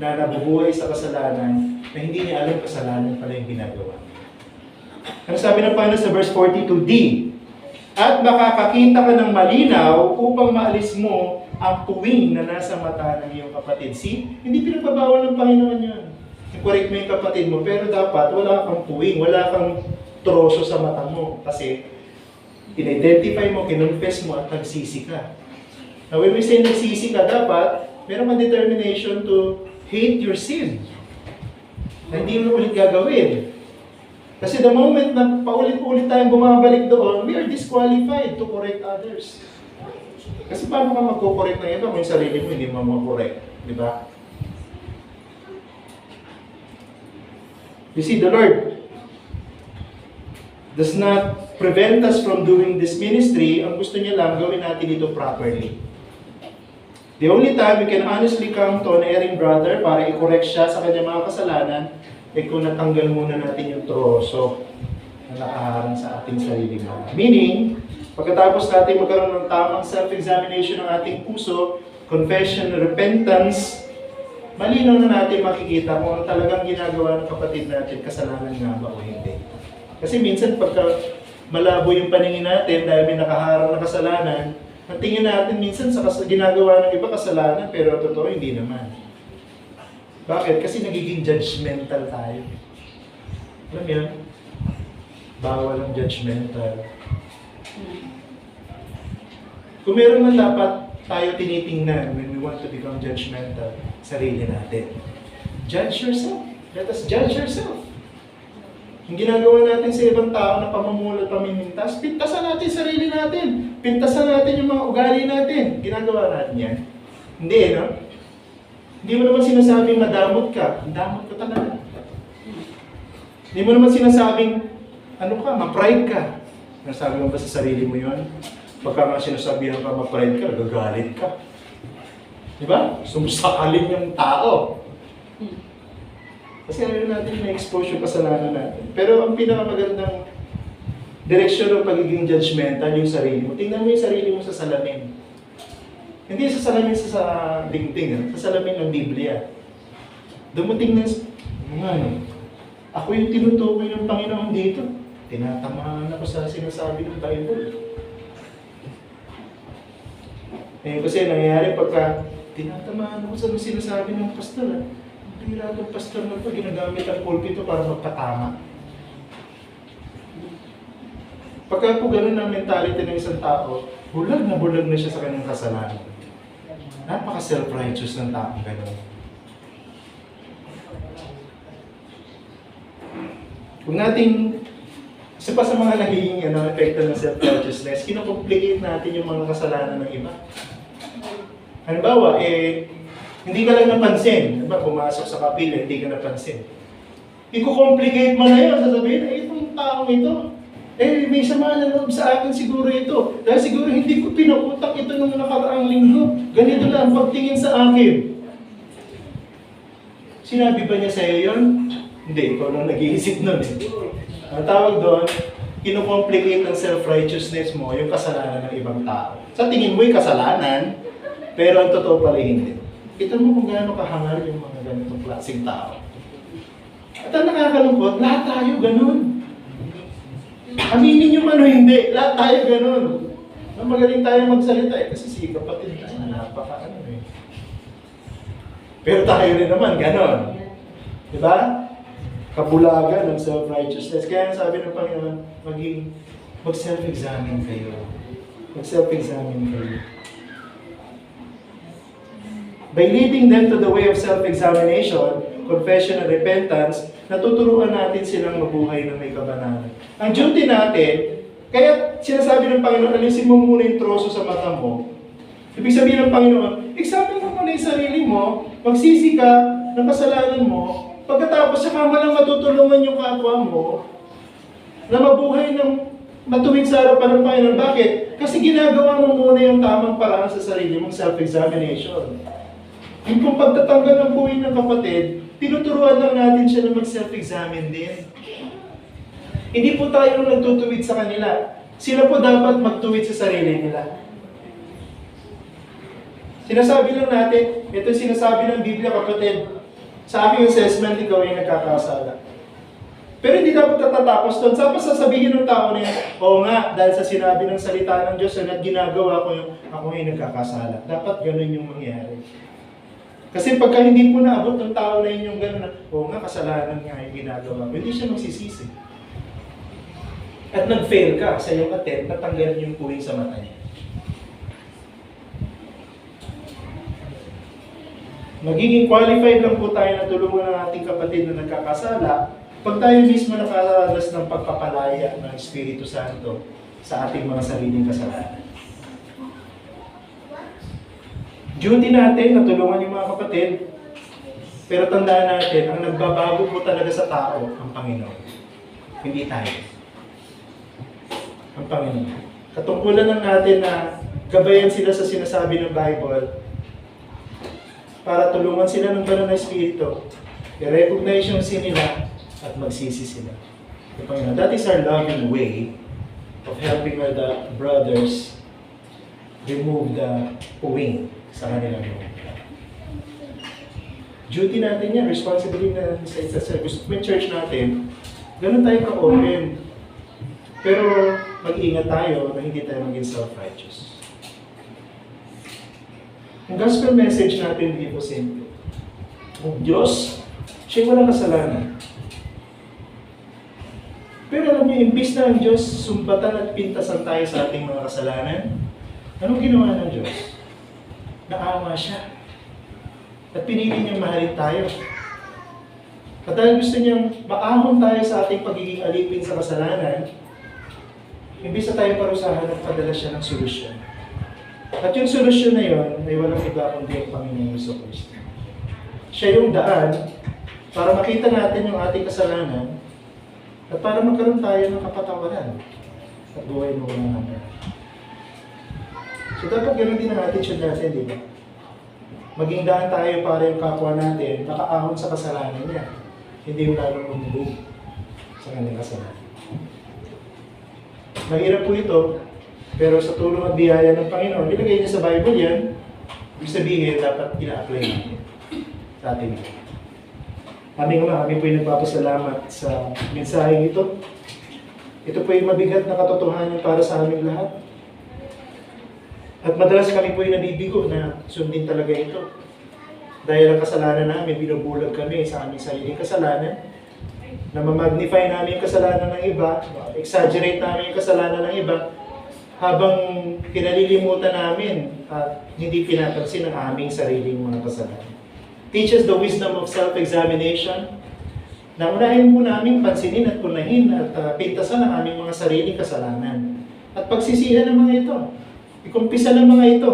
na nabubuhay sa kasalanan, na hindi niya alam kasalanan pala yung ginagawa. Ano sabi ng Panginoon sa verse 42d? At makakakita ka ng malinaw upang maalis mo ang puwing na nasa mata ng iyong kapatid. See, hindi pinagbabawal ng Panginoon yun. I-correct mo yung kapatid mo, pero dapat wala kang puwing, wala kang troso sa mata mo. Kasi, in-identify mo, kinonfess mo, at nagsisi ka. Now, when we say nagsisi ka, dapat, meron kang determination to hate your sin. Na hindi mo ulit gagawin. Kasi the moment na paulit-ulit tayong bumabalik doon, we are disqualified to correct others. Kasi paano ka magko-correct ng iba kung yung sarili mo hindi mo mag-correct? Di ba? You see, the Lord does not prevent us from doing this ministry. Ang gusto niya lang, gawin natin ito properly. The only time we can honestly come to an erring brother para i-correct siya sa kanyang mga kasalanan kung natanggal muna natin yung troso na nakaharang sa ating sarili mo. Meaning, pagkatapos natin magkaroon ng tamang self-examination ng ating puso, confession, repentance, malinaw na natin makikita kung talagang ginagawa ng kapatid natin, kasalanan nga ba o hindi. Kasi minsan pagka malabo yung paningin natin dahil may nakaharang na kasalanan, ang tingin natin minsan sa ginagawa ng iba kasalanan, pero totoo hindi naman. Bakit? Kasi nagiging judgmental tayo. Alam yan? Bawal ang judgmental. Kung meron man dapat tayo tinitingnan when we want to become judgmental, sarili natin. Judge yourself. Let us judge yourself. Yung ginagawa natin sa ibang tao na pamamulot, pamimintas, pintasan natin sarili natin. Pintasan natin yung mga ugali natin. Ginagawa natin yan. Hindi, no? Hindi mo naman sinasabing madamot ka. Damot ka talaga. Hindi mo naman sinasabing, ano ka, ma-pride ka. Nasabi mo ba sa sarili mo yun? Pagka nga sinasabihan ka, ma-pride ka, nagagalit ka. Di ba? Sumusakalin yung tao. Kasi ano natin na-expose yung kasalanan natin. Pero ang pinakamagandang direksyon ng pagiging judgmental yung sarili mo. Tingnan mo yung sarili mo sa salamin. Hindi sa salamin sa dingding, sa salamin ng Biblia. Dumating na, ano, ako yung tinutukoy ng Panginoon dito. Tinatamaan ako sa sinasabi ng Bible. Ngayon kasi nangyayari pagka tinatamaan ako sa sinasabi ng pastor. Bira itong pastor na ito, ginagamit ang pulpito para magpatama. Pagka po ganun ang mentality ng isang tao, bulag na siya sa kanyang kasalanan. Napaka-self-righteous ng taong gano'n. Kung nating, isa pa sa mga nagiging epekto ng self-righteousness, kinocomplicate natin yung mga kasalanan ng iba. Halimbawa, hindi ka lang napansin. Diba, pumasok sa kapila, hindi ka napansin. Iko-complicate mo na yun, sasabihin, itong taong ito, may sama na loob sa akin siguro ito. Dahil siguro hindi ko pinuputak ito nung nakaraang linggo. Ganito lang, pagtingin sa akin. Sinabi ba niya sa'yo yun? Hindi, ikaw lang nag-iisip nun. Ang tawag doon, kino-complicate ng self-righteousness mo yung kasalanan ng ibang tao. Sa tingin mo yung kasalanan, pero ang totoo pala hindi. Kita mo kung gaano kahangal yung mga ganitong klaseng tao. At ang nakakalungkot, lahat tayo ganun. Aminin nyo man o hindi, lahat tayo ganun. Magaling tayo magsalita kasi si kapatid tayo, napaka-ano eh. Pero tayo rin naman, ganun. Diba? Kabulagan ng self-righteousness. Kaya sabi ng Panginoon, mag-self-examine kayo. Mag-self-examine kayo. By leading them to the way of self-examination, confession and repentance, natuturuan natin silang mabuhay ng may kabanalan. Ang duty natin, Kaya sinasabi ng Panginoon, alisin mo muna yung troso sa mata mo. Ibig sabihin ng Panginoon, examine mo muna yung sarili mo, magsisi ka ng kasalanan mo, pagkatapos saka mo lang matutulungan yung kapwa mo na mabuhay ng matuwid sa harapan ng Panginoon. Bakit? Kasi ginagawa mo muna yung tamang paraan sa sarili mong self-examination. Yung kung pagtatanggal ng buhay ng kapatid, tinuturuan lang natin siya na mag-self-examine din. Hindi po tayo nagtutuwid sa kanila. Sila po dapat magtuwid sa sarili nila. Sinasabi lang natin, ito sinasabi ng Biblia, kapatid, sa aking assessment, ikaw ay nagkakasala. Pero hindi dapat natatapos doon. Saan pa sasabihin ng tao na yan, oo nga, dahil sa sinabi ng salita ng Diyos at ginagawa ko yung, ako ay nagkakasala. Dapat ganun yung mangyari. Kasi pagka hindi po naabot ng tao na yun yung ganun na, oo nga, kasalanan nga yung ginagawa ko, hindi siya magsisisi. At nag-fail ka sa iyong attempt, natanggalan yung puwing sa mata niya. Magiging qualified lang po tayo na tulungan ng ating kapatid na nagkakasala pag tayo mismo nakaranas ng pagpapalaya ng Espiritu Santo sa ating mga sariling kasalanan. Duty natin na tulungan yung mga kapatid, pero tandaan natin, ang nagbabago po talaga sa tao, ang Panginoon. Hindi tayo. Ang Panginoon. Katungkulan lang natin na gabayan sila sa sinasabi ng Bible para tulungan sila ng banal na Espiritu. I-recognize yung sin nila at magsisi sila. Ang Panginoon. That is our loving way of helping our brothers remove the puwing sa kanilang buhay. Duty natin yan, responsibility na sa gusto may church natin, ganun tayo ka-open. Pero mag-ingat tayo na hindi tayo maging self-righteous. Ang gospel message natin dito simple. Ang Diyos, siya walang kasalanan. Pero alam niyo, imbis na ang Diyos sumbatan at pintasan tayo sa ating mga kasalanan, anong ginawa ng Diyos? Naawa siya. At pinili niyang mahalin tayo. At dahil gusto niyang maahon tayo sa ating pagiging alipin sa kasalanan, imbis na tayo parusahan, nagpadala siya ng solusyon. At yung solusyon na yun ay walang iba kundi ang Panginoong Jesucristo. Siya yung daan para makita natin yung ating kasalanan at para magkaroon tayo ng kapatawaran at buhay mo ng Amen. So dapat ganoon din ang attitude natin, di ba? Maging daan tayo para yung kapwa natin nakaahon sa kasalanan niya. Hindi yung lalong lumubog sa kanyang kasalanan. Mahirap po ito, pero sa tulong at biyaya ng Panginoon, nilagay niya sa Bible yan, ibig sabihin, dapat ina-apply natin sa ating ito. Kami po ay nagpapasalamat sa mensaheng ito. Ito po ay mabigat na katotohanan para sa aming lahat. At madalas kami po ay nabibigo na sundin talaga ito. Dahil ang kasalanan namin, binubulag kami sa aming sariling kasalanan, na ma-magnify namin yung kasalanan ng iba, exaggerate namin yung kasalanan ng iba, habang kinalilimutan namin at hindi pinapansin ang aming sariling mga kasalanan. Teach us the wisdom of self-examination, na unahin po namin pansinin at punahin at pintasan ang aming mga sariling kasalanan. At pagsisihan ng mga ito, ikumpisa ng mga ito,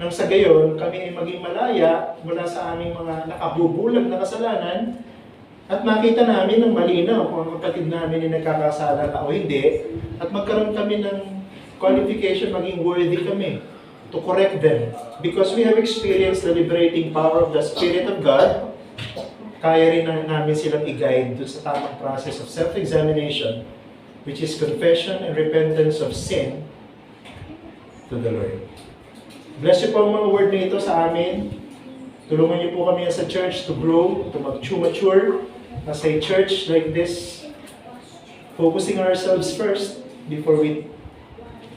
nang sa gayon, kami ay maging malaya mula sa aming mga nakabubulag na kasalanan at makita namin ng malinaw kung ang kapatid namin ay nagkakasala o hindi at magkaroon kami ng qualification, maging worthy kami to correct them. Because we have experienced the liberating power of the Spirit of God, kaya rin namin silang i-guide doon sa tamang process of self-examination, which is confession and repentance of sin to the Lord. Bless you po ang mga word na ito sa amin. Tulungan niyo po kami as a church to grow, to mature as a church like this, focusing on ourselves first before we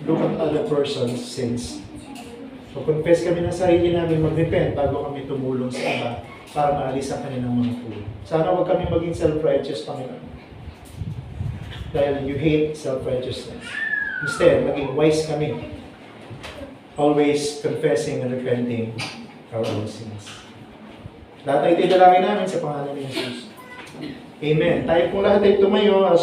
look at other person's sins. So confess kami ng sarili namin, mag-repent bago kami tumulong sa iba para maalis ang kanilang mga pulo. Sana huwag kami maging self-righteous, Panginoon. Dahil you hate self-righteousness. Instead, maging wise kami. Always confessing and repenting our own sins. Lahat ay tinalangin namin sa pangalan ni Jesus. Amen. Tayo pong lahat ay tumayo.